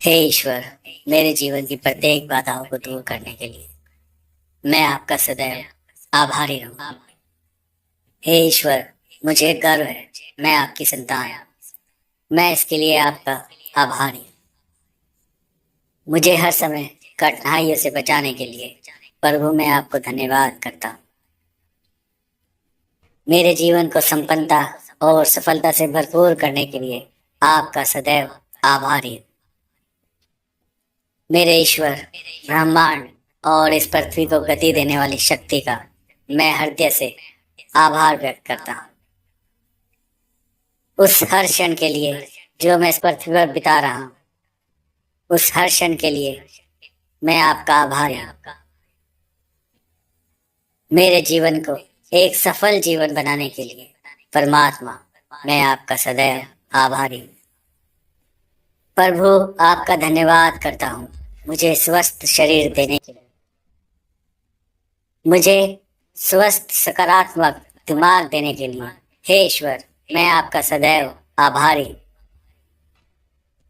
हे ईश्वर, मेरे जीवन की प्रत्येक बाधाओं को दूर करने के लिए मैं आपका सदैव आभारी रहूंगा। हे ईश्वर, मुझे गर्व है, मैं आपकी संतान हूं। मैं इसके लिए आपका आभारी हूँ। मुझे हर समय कठिनाइयों से बचाने के लिए प्रभु मैं आपको धन्यवाद करता हूँ। मेरे जीवन को संपन्नता और सफलता से भरपूर करने के लिए आपका सदैव आभारी हूँ। मेरे ईश्वर, ब्रह्मांड और इस पृथ्वी को गति देने वाली शक्ति का मैं हृदय से आभार व्यक्त करता हूँ। उस हर क्षण के लिए जो मैं इस पृथ्वी पर बिता रहा हूँ, उस हर क्षण के लिए मैं आपका आभारी हूँ। मेरे जीवन को एक सफल जीवन बनाने के लिए परमात्मा मैं आपका सदैव आभारी हूँ। प्रभु, आपका धन्यवाद करता हूँ मुझे स्वस्थ शरीर देने के लिए, मुझे स्वस्थ सकारात्मक दिमाग देने के लिए। हे ईश्वर, मैं आपका सदैव आभारी हूँ।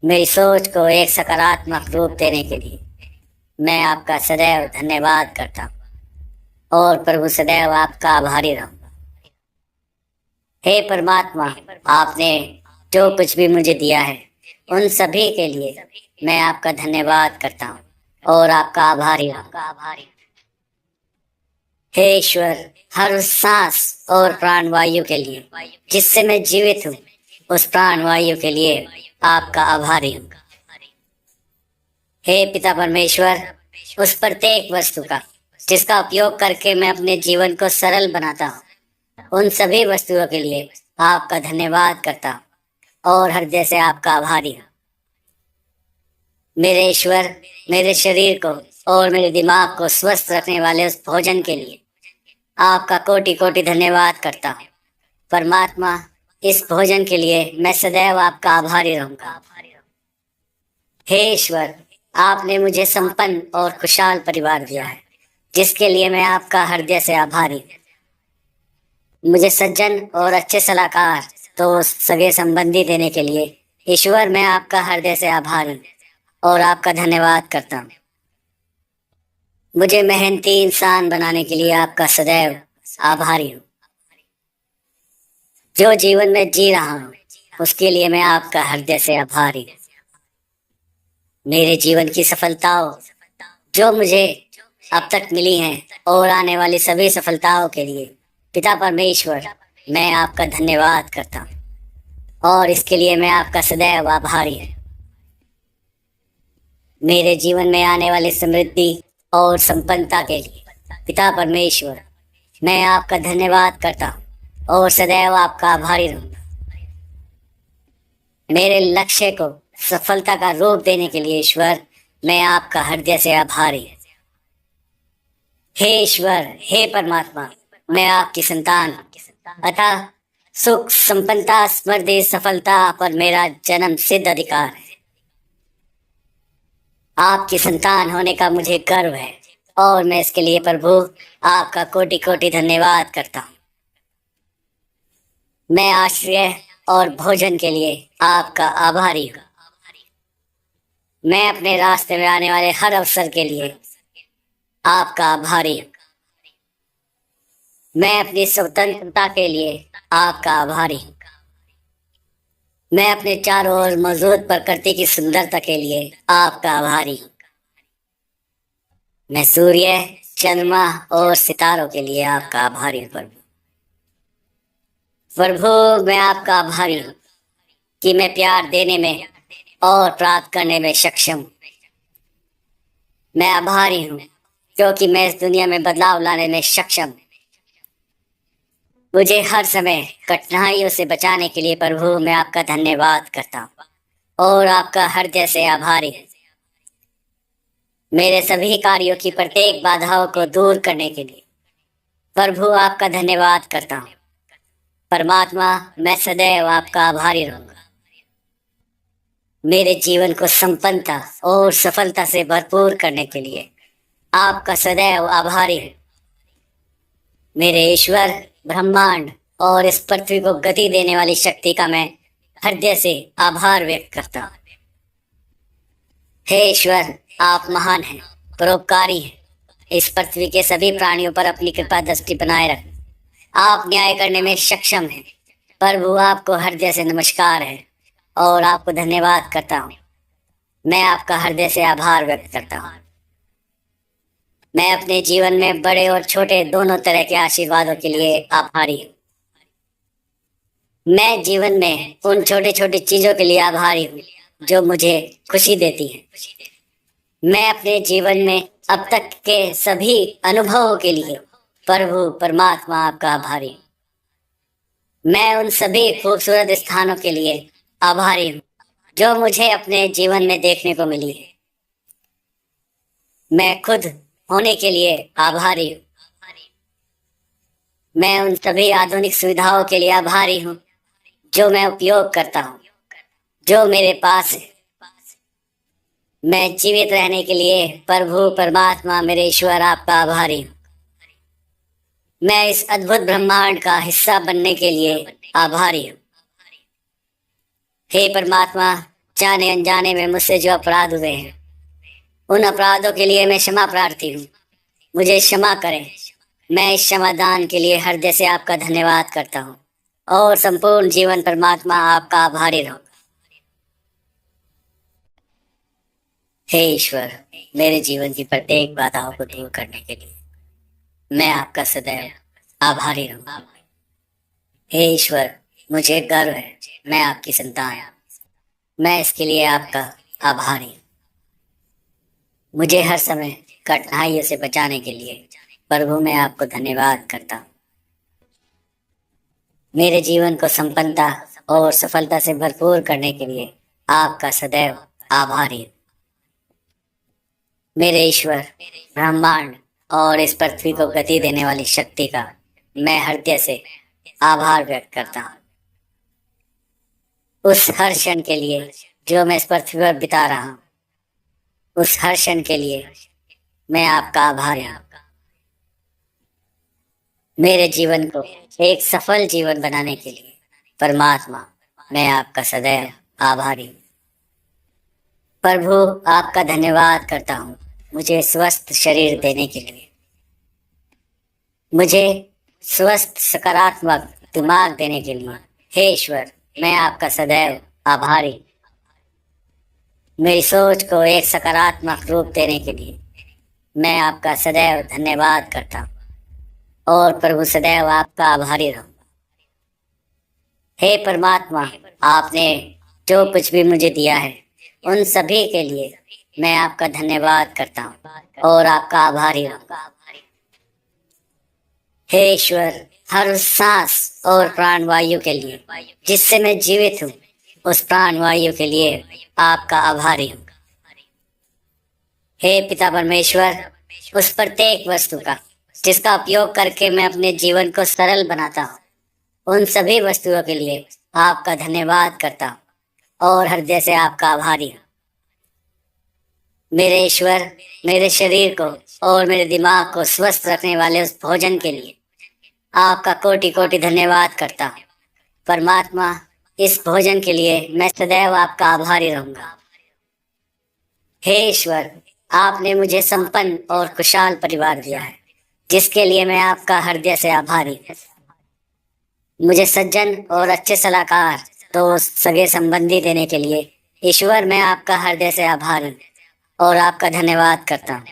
मेरी सोच को एक सकारात्मक रूप देने के लिए मैं आपका सदैव धन्यवाद करता हूँ और प्रभु सदैव आपका आभारी रहूंगा। हे परमात्मा, आपने जो कुछ भी मुझे दिया है उन सभी के लिए मैं आपका धन्यवाद करता हूँ और आपका आभारी हूँ। हे ईश्वर, हर उस सांस और प्राणवायु के लिए जिससे मैं जीवित हूँ, उस प्राणवायु के लिए आपका आभारी हूँ। हे पिता परमेश्वर, उस प्रत्येक वस्तु का जिसका उपयोग करके मैं अपने जीवन को सरल बनाता हूँ, उन सभी वस्तुओं के लिए आपका धन्यवाद करता हूँ और हृदय से आपका आभारी हूँ। मेरे ईश्वर, मेरे शरीर को और मेरे दिमाग को स्वस्थ रखने वाले उस भोजन के लिए आपका कोटि कोटि धन्यवाद करता हूँ। परमात्मा, इस भोजन के लिए मैं सदैव आपका आभारी रहूंगा। हे ईश्वर, आपने मुझे संपन्न और खुशहाल परिवार दिया है, जिसके लिए मैं आपका हृदय से आभारी हूँ। मुझे सज्जन और अच्छे सलाहकार, दोस्त, सगे संबंधी देने के लिए ईश्वर मैं आपका हृदय से आभारी हूँ और आपका धन्यवाद करता हूँ। मुझे मेहनती इंसान बनाने के लिए आपका सदैव आभारी हूँ। जो जीवन में जी रहा हूँ उसके लिए मैं आपका हृदय से आभारी हूँ। मेरे जीवन की सफलताओं जो मुझे अब तक मिली हैं और आने वाली सभी सफलताओं के लिए पिता परमेश्वर मैं आपका धन्यवाद करता हूँ और इसके लिए मैं आपका सदैव आभारी हूँ। मेरे जीवन में आने वाली समृद्धि और संपन्नता के लिए पिता परमेश्वर मैं आपका धन्यवाद करता हूँ और सदैव आपका आभारी रहूंगा। मेरे लक्ष्य को सफलता का रूप देने के लिए ईश्वर मैं आपका हृदय से आभारी हूँ। हे ईश्वर, हे परमात्मा, मैं आपकी संतान हूँ, अतः सुख, संपन्नता, समृद्धि, सफलता पर मेरा जन्म सिद्ध अधिकार है। आपकी संतान होने का मुझे गर्व है और मैं इसके लिए प्रभु आपका कोटि कोटि धन्यवाद करता हूँ। मैं आश्रय और भोजन के लिए आपका आभारी हूँ। मैं अपने रास्ते में आने वाले हर अवसर के लिए आपका आभारी हूँ। मैं अपनी स्वतंत्रता के लिए आपका आभारी हूँ। मैं अपने चारों ओर मौजूद प्रकृति की सुंदरता के लिए आपका आभारी हूँ। मैं सूर्य, चंद्रमा और सितारों के लिए आपका आभारी हूँ। प्रभु, मैं आपका आभारी हूँ कि मैं प्यार देने में और प्राप्त करने में सक्षम हूँ। मैं आभारी हूँ क्योंकि मैं इस दुनिया में बदलाव लाने में सक्षम हूँ। मुझे हर समय कठिनाइयों से बचाने के लिए प्रभु मैं आपका धन्यवाद करता हूँ और आपका हृदय से आभारी हूँ। मेरे सभी कार्यों की प्रत्येक बाधाओं को दूर करने के लिए प्रभु आपका धन्यवाद करता हूँ। परमात्मा, मैं सदैव आपका आभारी रहूंगा। मेरे जीवन को संपन्नता और सफलता से भरपूर करने के लिए आपका सदैव आभारी हूँ। मेरे ईश्वर, ब्रह्मांड और इस पृथ्वी को गति देने वाली शक्ति का मैं हृदय से आभार व्यक्त करता हूँ। हे ईश्वर, आप महान हैं, परोपकारी हैं। इस पृथ्वी के सभी प्राणियों पर अपनी कृपा दृष्टि बनाए रखें। आप न्याय करने में सक्षम हैं। प्रभु, आपको हृदय से नमस्कार है और आपको धन्यवाद करता हूँ। मैं आपका हृदय से आभार व्यक्त करता हूँ। मैं अपने जीवन में बड़े और छोटे दोनों तरह के आशीर्वादों के लिए आभारी हूँ। मैं जीवन में उन छोटे छोटे चीजों के लिए आभारी हूँ जो मुझे खुशी देती हैं। मैं अपने जीवन में अब तक के सभी अनुभवों के लिए प्रभु परमात्मा आपका आभारी हूँ। मैं उन सभी खूबसूरत स्थानों के लिए आभारी हूँ जो मुझे अपने जीवन में देखने को मिली है। मैं खुद होने के लिए आभारी हूँ। मैं उन सभी आधुनिक सुविधाओं के लिए आभारी हूँ जो मैं उपयोग करता हूँ, जो मेरे पास है। मैं जीवित रहने के लिए प्रभु परमात्मा मेरे ईश्वर आपका आभारी हूँ। मैं इस अद्भुत ब्रह्मांड का हिस्सा बनने के लिए आभारी हूँ। हे परमात्मा, जाने अनजाने में मुझसे जो अपराध हुए हैं उन अपराधों के लिए मैं क्षमा प्रार्थी हूँ। मुझे क्षमा करें। मैं इस क्षमादान के लिए हृदय से आपका धन्यवाद करता हूँ और संपूर्ण जीवन परमात्मा आपका आभारी रहूं। हे ईश्वर, मेरे जीवन की प्रत्येक बाधाओं को दूर करने के लिए मैं आपका सदैव आभारी रहूंगा। हे ईश्वर, मुझे गर्व है, मैं आपकी संतान हूं। मैं इसके लिए आपका आभारी हूँ। मुझे हर समय कठिनाइयों से बचाने के लिए प्रभु मैं आपको धन्यवाद करता हूँ। मेरे जीवन को संपन्नता और सफलता से भरपूर करने के लिए आपका सदैव आभारी हूँ। मेरे ईश्वर, ब्रह्मांड और इस पृथ्वी को गति देने वाली शक्ति का मैं हृदय से आभार व्यक्त करता हूँ। उस हर क्षण के लिए जो मैं इस पृथ्वी पर बिता रहा हूँ, उस हर क्षण के लिए मैं आपका आभारी हूँ। मेरे जीवन को एक सफल जीवन बनाने के लिए परमात्मा मैं आपका सदैव आभारी हूँ। प्रभु, आपका धन्यवाद करता हूँ मुझे स्वस्थ शरीर देने के लिए, मुझे स्वस्थ सकारात्मक दिमाग देने के लिए। हे ईश्वर, मैं आपका सदैव आभारी हूँ। मेरी सोच को एक सकारात्मक रूप देने के लिए मैं आपका सदैव धन्यवाद करता हूँ और प्रभु सदैव आपका आभारी रहूंगा। हे परमात्मा, आपने जो कुछ भी मुझे दिया है उन सभी के लिए मैं आपका धन्यवाद करता हूँ और आपका आभारी रहूंगा। हे ईश्वर, हर सांस और प्राणवायु के लिए जिससे मैं जीवित हूँ, उस प्राणवायु के लिए आपका आभारी हूँ। हे पिता परमेश्वर, उस प्रत्येक वस्तु का जिसका उपयोग करके मैं अपने जीवन को सरल बनाता हूँ, उन सभी वस्तुओं के लिए आपका धन्यवाद करता हूँ और हृदय से आपका आभारी हूँ। मेरे ईश्वर, मेरे शरीर को और मेरे दिमाग को स्वस्थ रखने वाले उस भोजन के लिए आपका कोटि कोटि धन्यवाद करता हूँ। परमात्मा, इस भोजन के लिए मैं सदैव आपका आभारी रहूंगा। हे ईश्वर, आपने मुझे संपन्न और खुशहाल परिवार दिया है जिसके लिए मैं आपका हृदय से आभारी हूँ। मुझे सज्जन और अच्छे सलाहकार, दोस्त, सगे संबंधी देने के लिए ईश्वर मैं आपका हृदय से आभारी हूँ और आपका धन्यवाद करता हूँ।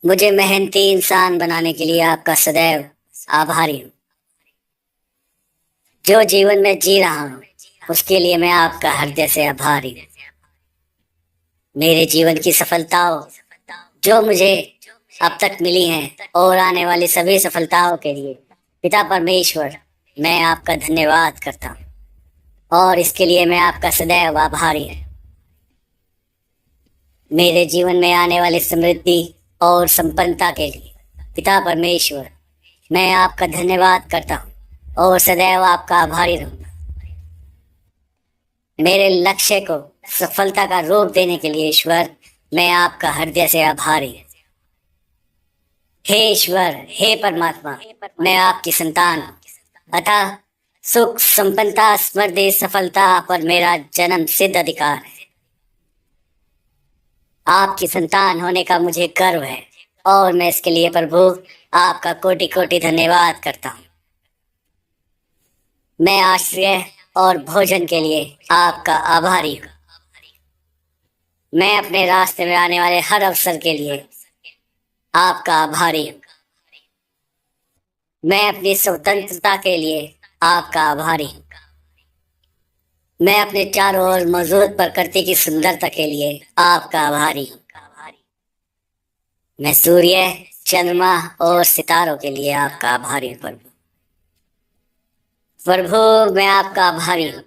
मुझे मेहनती इंसान बनाने के लिए आपका सदैव आभारी हूँ। जो जीवन में जी रहा हूँ उसके लिए मैं आपका हृदय से आभारी हूँ। मेरे जीवन की सफलताओं जो मुझे अब तक मिली हैं और आने वाली सभी सफलताओं के लिए पिता परमेश्वर मैं आपका धन्यवाद करता हूँ और इसके लिए मैं आपका सदैव आभारी हूँ। मेरे जीवन में आने वाली समृद्धि और संपन्नता के लिए पिता परमेश्वर मैं आपका धन्यवाद करता हूँ और सदैव आपका आभारी रहूंगा। मेरे लक्ष्य को सफलता का रूप देने के लिए ईश्वर मैं आपका हृदय से आभारी हूँ। हे ईश्वर, हे परमात्मा, मैं आपकी संतान हूँ, अतः सुख, संपन्नता, समृद्धि, सफलता पर मेरा जन्म सिद्ध अधिकार है। आपकी संतान होने का मुझे गर्व है और मैं इसके लिए प्रभु आपका कोटि कोटि धन्यवाद करता हूँ। मैं आश्रय और भोजन के लिए आपका आभारी हूँ। मैं अपने रास्ते में आने वाले हर अवसर के लिए आपका आभारी हूँ। मैं अपनी स्वतंत्रता के लिए आपका आभारी हूँ। मैं अपने चारों ओर मौजूद प्रकृति की सुंदरता के लिए आपका आभारी हूँ। मैं सूर्य, चंद्रमा और सितारों के लिए आपका आभारी हूँ प्रभु। प्रभु, मैं आपका आभारी हूँ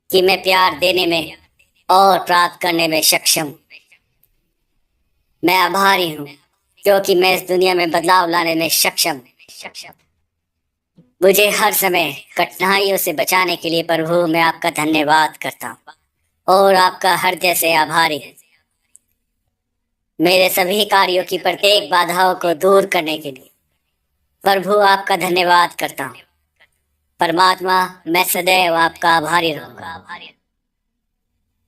कि मैं प्यार देने में और प्राप्त करने में सक्षम हूँ। मैं आभारी हूँ क्योंकि मैं इस दुनिया में बदलाव लाने में सक्षम हूँ। मुझे हर समय कठिनाइयों से बचाने के लिए प्रभु मैं आपका धन्यवाद करता हूँ और आपका हृदय से आभारी हूँ। मेरे सभी कार्यों की प्रत्येक बाधाओं को दूर करने के लिए प्रभु आपका धन्यवाद करता हूँ। परमात्मा, मैं सदैव आपका आभारी रहूंगा।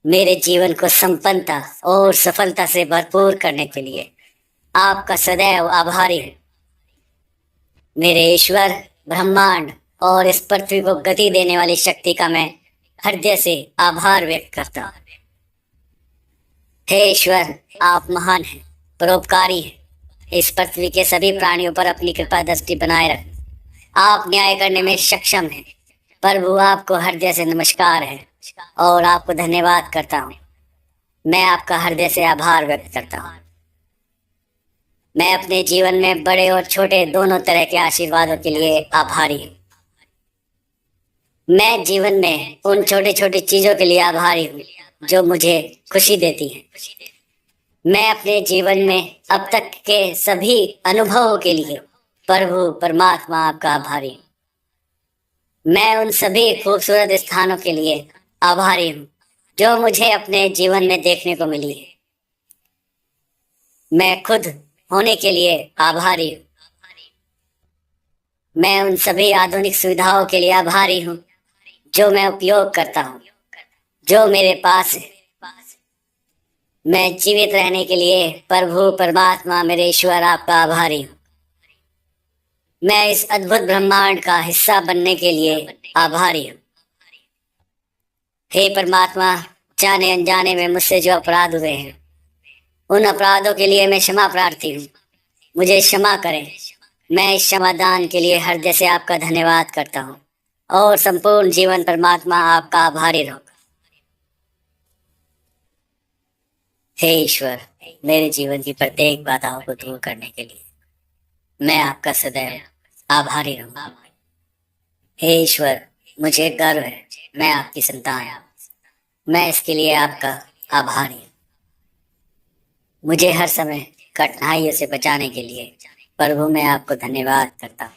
मेरे जीवन को संपन्नता और सफलता से भरपूर करने के लिए आपका सदैव आभारी हूँ। मेरे ईश्वर, ब्रह्मांड और इस पृथ्वी को गति देने वाली शक्ति का मैं हृदय से आभार व्यक्त करता हूँ। हे ईश्वर, आप महान हैं, परोपकारी हैं। इस पृथ्वी के सभी प्राणियों पर अपनी कृपा दृष्टि बनाए रखें। आप न्याय करने में सक्षम हैं। प्रभु, आपको हृदय से नमस्कार है और आपको धन्यवाद करता हूँ। मैं आपका हृदय से आभार व्यक्त करता हूँ। मैं अपने जीवन में बड़े और छोटे दोनों तरह के आशीर्वादों के लिए आभारी हूँ। मैं जीवन में उन छोटी छोटी चीजों के लिए आभारी हूँ जो मुझे खुशी देती हैं। मैं अपने जीवन में अब तक के सभी अनुभवों के लिए प्रभु परमात्मा आपका आभारी हूँ। मैं उन सभी खूबसूरत स्थानों के लिए आभारी हूँ जो मुझे अपने जीवन में देखने को मिली है। मैं खुद होने के लिए आभारी हूँ। मैं उन सभी आधुनिक सुविधाओं के लिए आभारी हूँ जो मैं उपयोग करता हूँ, जो मेरे पास है। मैं जीवित रहने के लिए प्रभु परमात्मा मेरे ईश्वर आपका आभारी हूँ। मैं इस अद्भुत ब्रह्मांड का हिस्सा बनने के लिए आभारी हूँ। हे परमात्मा, जाने अनजाने में मुझसे जो अपराध हुए हैं उन अपराधों के लिए मैं क्षमा प्रार्थी हूँ। मुझे क्षमा करें। मैं इस क्षमादान के लिए हृदय से आपका धन्यवाद करता हूँ और संपूर्ण जीवन परमात्मा आपका आभारी रहूंगा। हे ईश्वर, मेरे जीवन की प्रत्येक बाधाओं को दूर करने के लिए मैं आपका सदैव आभारी रहूंगा। हे ईश्वर, मुझे गर्व है, मैं आपकी संतान हूँ। मैं इसके लिए आपका आभारी हूँ। मुझे हर समय कठिनाइयों से बचाने के लिए प्रभु मैं आपको धन्यवाद करता हूँ।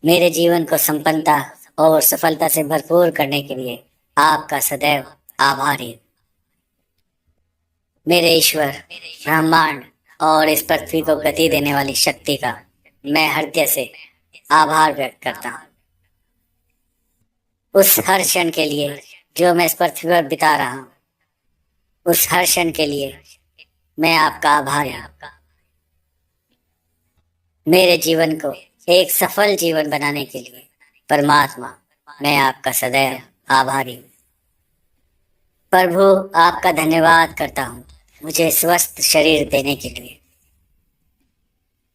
मेरे जीवन को संपन्नता और सफलता से भरपूर करने के लिए आपका सदैव आभारी हूँ। मेरे ईश्वर, ब्रह्मांड और इस पृथ्वी को गति देने वाली शक्ति का मैं हृदय से आभार व्यक्त करता हूँ। उस हर क्षण के लिए जो मैं इस पृथ्वी पर बिता रहा हूँ, उस हर क्षण के लिए मैं आपका आभारी हूँ। मेरे जीवन को एक सफल जीवन बनाने के लिए परमात्मा मैं आपका सदैव आभारी हूँ। प्रभु, आपका धन्यवाद करता हूँ मुझे स्वस्थ शरीर देने के लिए,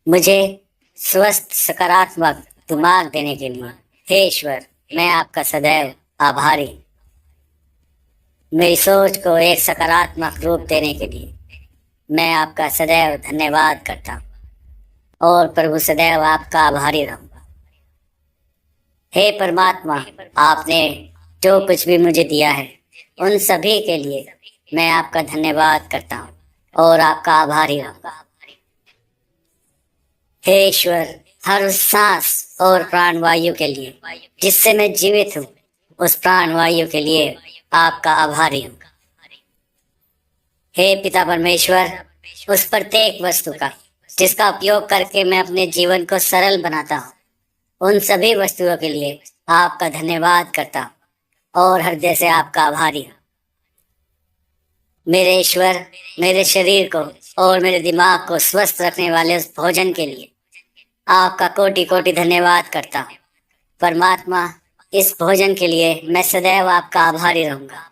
मुझे स्वस्थ सकारात्मक दिमाग देने के लिए। हे ईश्वर, मैं आपका सदैव आभारी हूँ। मेरी सोच को एक सकारात्मक रूप देने के लिए मैं आपका सदैव धन्यवाद करता हूँ और प्रभु सदैव आपका आभारी रहूंगा। हे परमात्मा, आपने जो कुछ भी मुझे दिया है उन सभी के लिए मैं आपका धन्यवाद करता हूँ और आपका आभारी रहूंगा। हे ईश्वर, हर उस सांस और प्राणवायु के लिए जिससे मैं जीवित हूँ, उस प्राणवायु के लिए आपका आभारी हूँ। हे पिता परमेश्वर, उस प्रत्येक वस्तु का जिसका उपयोग करके मैं अपने जीवन को सरल बनाता हूँ, उन सभी वस्तुओं के लिए आपका धन्यवाद करता हूँ और हृदय से आपका आभारी हूँ। मेरे ईश्वर, मेरे शरीर को और मेरे दिमाग को स्वस्थ रखने वाले उस भोजन के लिए आपका कोटि कोटि धन्यवाद करता हूँ। परमात्मा, इस भोजन के लिए मैं सदैव आपका आभारी रहूंगा।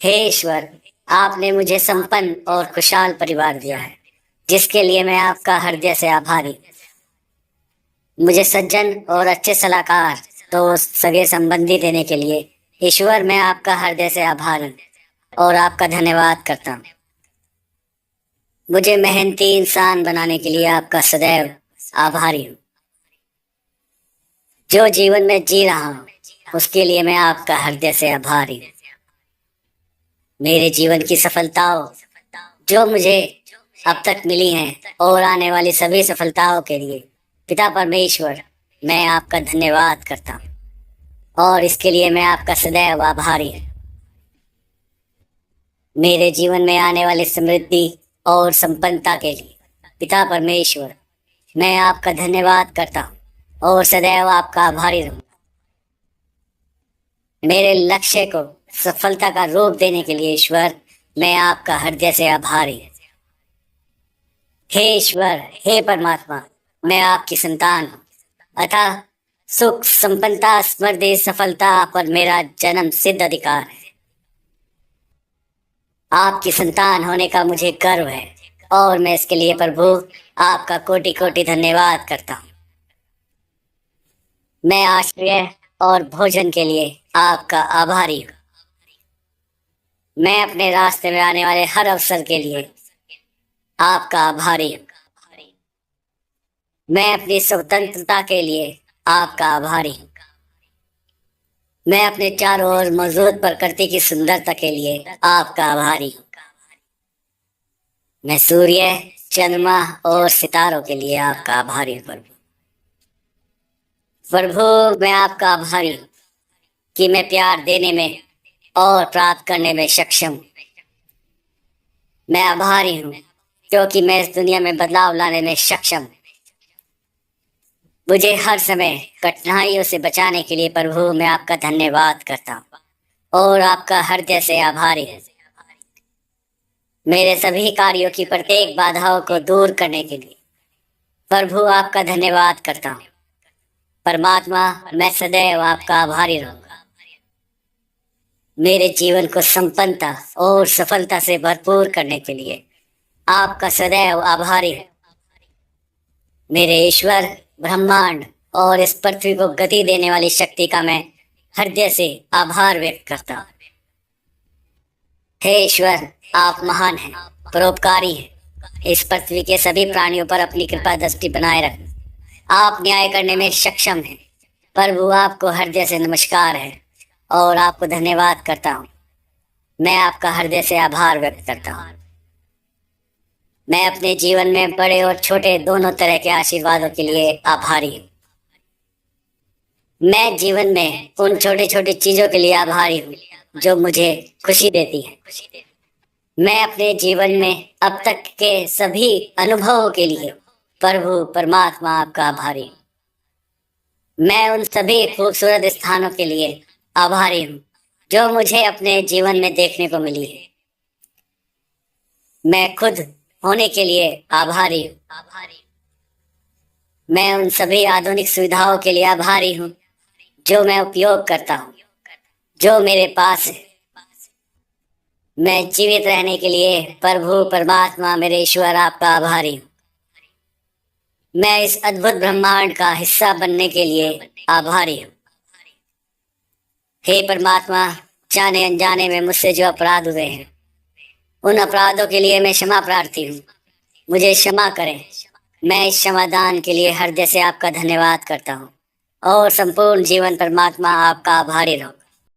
हे ईश्वर, आपने मुझे संपन्न और खुशहाल परिवार दिया है, जिसके लिए मैं आपका हृदय से आभारी। मुझे सज्जन और अच्छे सलाहकार, दोस्त, सगे संबंधी देने के लिए ईश्वर मैं आपका हृदय से आभारी और आपका धन्यवाद करता हूँ। मुझे मेहनती इंसान बनाने के लिए आपका सदैव आभारी हूँ। जो जीवन में जी रहा हूँ उसके लिए मैं आपका हृदय से आभारी हूँ। मेरे जीवन की सफलताओं जो मुझे अब तक मिली हैं और आने वाली सभी सफलताओं के लिए पिता परमेश्वर मैं आपका धन्यवाद करता हूँ और इसके लिए मैं आपका सदैव आभारी हूँ। मेरे जीवन में आने वाली समृद्धि और संपन्नता के लिए पिता परमेश्वर मैं आपका धन्यवाद करता हूँ और सदैव आपका आभारी रहूंगा। मेरे लक्ष्य को सफलता का रूप देने के लिए ईश्वर मैं आपका हृदय से आभारी हूँ। हे ईश्वर, हे परमात्मा, मैं आपकी संतान हूँ, अतः सुख, संपन्नता, समृद्धि, सफलता पर मेरा जन्म सिद्ध अधिकार है। आपकी संतान होने का मुझे गर्व है और मैं इसके लिए प्रभु आपका कोटि कोटि धन्यवाद करता हूँ। मैं आश्रय और भोजन के लिए आपका आभारी हूँ। मैं अपने रास्ते में आने वाले हर अवसर के लिए आपका आभारी हूँ। मैं अपनी स्वतंत्रता के लिए आपका आभारी हूँ। मैं अपने चारों ओर मौजूद प्रकृति की सुंदरता के लिए आपका आभारी हूँ। मैं सूर्य, चंद्रमा और सितारों के लिए आपका आभारी हूँ। प्रभु मैं आपका आभारी हूँ कि मैं प्यार देने में और प्राप्त करने में सक्षम हूँ। मैं आभारी हूँ क्योंकि मैं इस दुनिया में बदलाव लाने में सक्षम हूँ। मुझे हर समय कठिनाइयों से बचाने के लिए प्रभु मैं आपका धन्यवाद करता हूँ और आपका हृदय से आभारी हूँ। मेरे सभी कार्यों की प्रत्येक बाधाओं को दूर करने के लिए प्रभु आपका धन्यवाद करता हूँ। परमात्मा मैं सदैव आपका आभारी रहूंगा। मेरे जीवन को संपन्नता और सफलता से भरपूर करने के लिए आपका सदैव आभारी है। मेरे ईश्वर, ब्रह्मांड और इस पृथ्वी को गति देने वाली शक्ति का मैं हृदय से आभार व्यक्त करता हूँ। हे ईश्वर, आप महान हैं, परोपकारी हैं। इस पृथ्वी के सभी प्राणियों पर अपनी कृपा दृष्टि बनाए रखें। आप न्याय करने में सक्षम हैं। प्रभु आपको हृदय से नमस्कार है और आपको धन्यवाद करता हूँ। मैं आपका हृदय से आभार व्यक्त करता हूँ। मैं अपने जीवन में बड़े और छोटे दोनों तरह के आशीर्वादों के लिए आभारी हूँ। मैं जीवन में उन छोटे छोटे चीजों के लिए आभारी हूँ जो मुझे खुशी देती है। मैं अपने जीवन में अब तक के सभी अनुभवों के लिए प्रभु परमात्मा आपका आभारी हूँ। मैं उन सभी खूबसूरत स्थानों के लिए आभारी हूँ जो मुझे अपने जीवन में देखने को मिली है। मैं खुद होने के लिए आभारी हूँ। मैं उन सभी आधुनिक सुविधाओं के लिए आभारी हूँ जो मैं उपयोग करता हूँ, जो मेरे पास है। मैं जीवित रहने के लिए प्रभु परमात्मा मेरे ईश्वर आपका आभारी हूँ। मैं इस अद्भुत ब्रह्मांड का हिस्सा बनने के लिए आभारी हूँ। हे परमात्मा, जाने अनजाने में मुझसे जो अपराध हुए हैं उन अपराधों के लिए मैं क्षमा प्रार्थी हूँ। मुझे क्षमा करें। मैं इस क्षमादान के लिए हृदय से आपका धन्यवाद करता हूँ और संपूर्ण जीवन परमात्मा आपका आभारी रहूँ।